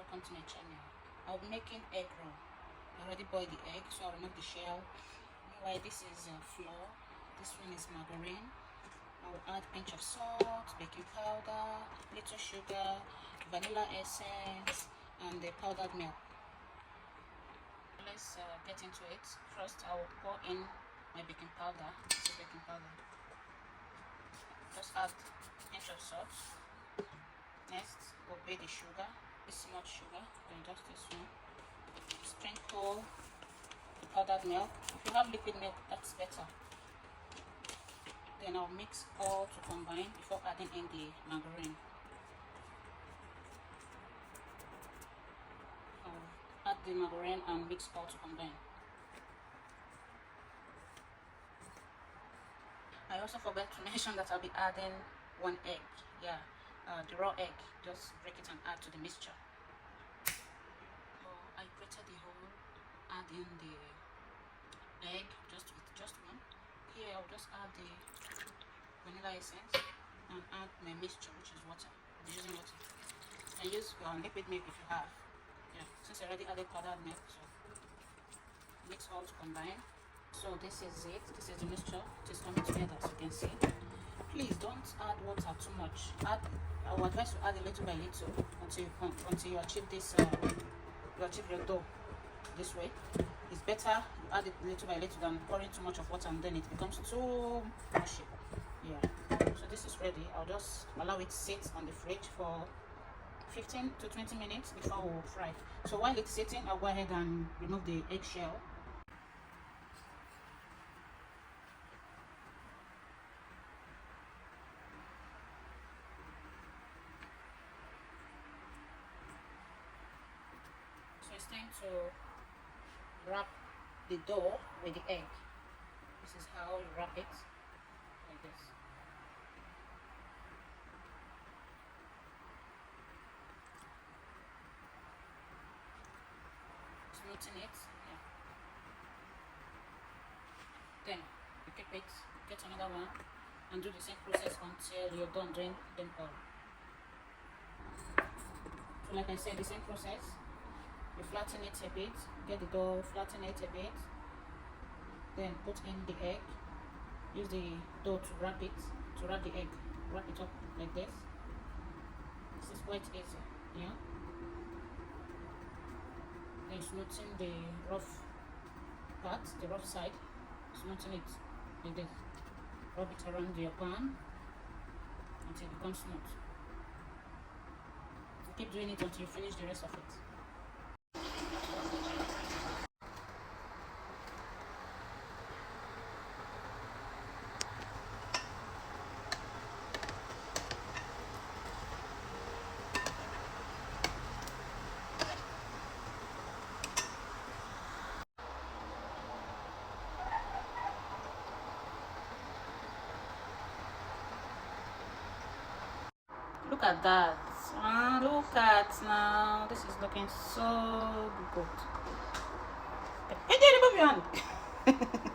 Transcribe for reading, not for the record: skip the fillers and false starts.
welcome to my channel. I'll be making egg roll. I already boiled the egg, so I'll remove the shell. Meanwhile, this is flour. This one is margarine. I'll add a pinch of salt, baking powder, little sugar, vanilla essence, and the powdered milk. Let's get into it. First, I will pour in my baking powder. This is baking powder. Just add a pinch of salt. Next, we'll weigh the sugar. This much sugar, then just this one. Sprinkle the powdered milk. If you have liquid milk, that's better. Then I'll mix all to combine before adding in the margarine. I'll add the margarine and mix all to combine. I also forgot to mention that I'll be adding one egg. Yeah, the raw egg. Just break it and add to the mixture. So I grated the whole, add in the egg just with just one. Here I'll just add the vanilla essence and add my mixture, which is water. I'm using water. And use liquid milk if you have. Yeah, since I already added powdered milk, so mix all to combine. So this is it. This is the mixture. It is coming together, as you can see. Please don't add water too much. I would advise to add a little by little until you achieve this. You achieve your dough this way. It's better you add it little by little than pouring too much of water and then it becomes too mushy. Yeah. So this is ready. I'll just allow it to sit on the fridge for 15 to 20 minutes before we'll fry. So while it's sitting, I'll go ahead and remove the eggshell. So it's time to wrap the dough with the egg. This is how you wrap it, like this. Smoothing it, yeah. Then you keep it, get another one, and do the same process until you're done doing them all. So like I said, the same process. You flatten it a bit, get the dough, flatten it a bit, then put in the egg. Use the dough to wrap it, to wrap the egg. Wrap it up like this. This is quite easy, yeah. Then smoothing the rough part, the rough side, smoothing it like this. Rub it around your pan until it becomes smooth. Keep doing it until you finish the rest of it. Look at that. Look at now. This is looking so good. Hey, remove your hand.